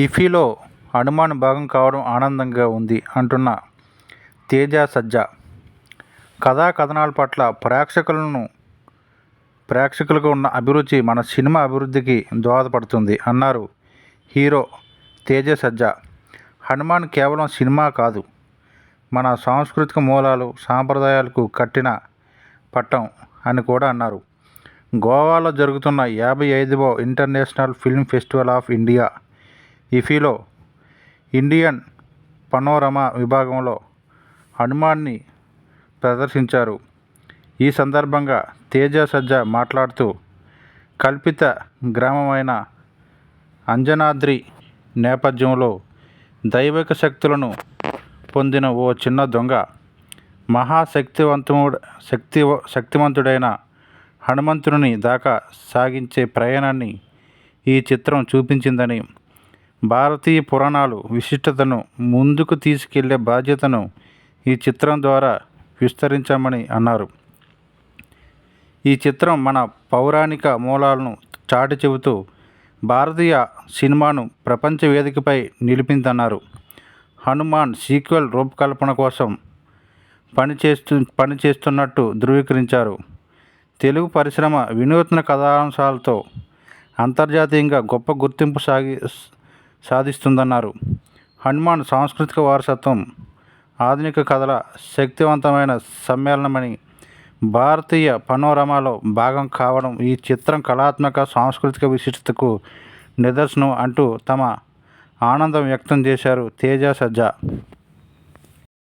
ఇఫీలో హనుమాన్ భాగం కావడం ఆనందంగా ఉంది అంటున్న తేజ సజ్జా. కథా కథనాల పట్ల ప్రేక్షకులకు ఉన్న అభిరుచి మన సినిమా అభివృద్ధికి దోహదపడుతుంది అన్నారు హీరో తేజ సజ్జా. హనుమాన్ కేవలం సినిమా కాదు, మన సాంస్కృతిక మూలాలు సాంప్రదాయాలకు కట్టిన పట్టం అని కూడా అన్నారు. గోవాలో జరుగుతున్న 55వ international film festival of India ఇఫీలో ఇండియన్ పనోరమా విభాగంలో హనుమాన్ని ప్రదర్శించారు. ఈ సందర్భంగా తేజ సజ్జా మాట్లాడుతూ, కల్పిత గ్రామమైన అంజనాద్రి నేపథ్యంలో దైవిక శక్తులను పొందిన ఓ చిన్న దొంగ శక్తివంతుడైన హనుమంతుని దాకా సాగించే ప్రయాణాన్ని ఈ చిత్రం చూపించిందని, భారతీయ పురాణాలు విశిష్టతను ముందుకు తీసుకెళ్లే బాధ్యతను ఈ చిత్రం ద్వారా విస్తరించామని అన్నారు. ఈ చిత్రం మన పౌరాణిక మూలాలను చాటి చెబుతూ భారతీయ సినిమాను ప్రపంచ వేదికపై నిలిపిందన్నారు. హనుమాన్ సీక్వెల్ రూపకల్పన కోసం పనిచేస్తున్నట్టు ధృవీకరించారు. తెలుగు పరిశ్రమ వినూత్న కథాంశాలతో అంతర్జాతీయంగా గొప్ప గుర్తింపు సాధిస్తుందన్నారు. హనుమాన్ సాంస్కృతిక వారసత్వం, ఆధునిక కథల శక్తివంతమైన సమ్మేళనమని, భారతీయ పనోరమాలో భాగం కావడం ఈ చిత్రం కళాత్మక సాంస్కృతిక విశిష్టతకు నిదర్శనం అంటూ తమ ఆనందం వ్యక్తం చేశారు తేజ సజ్జా.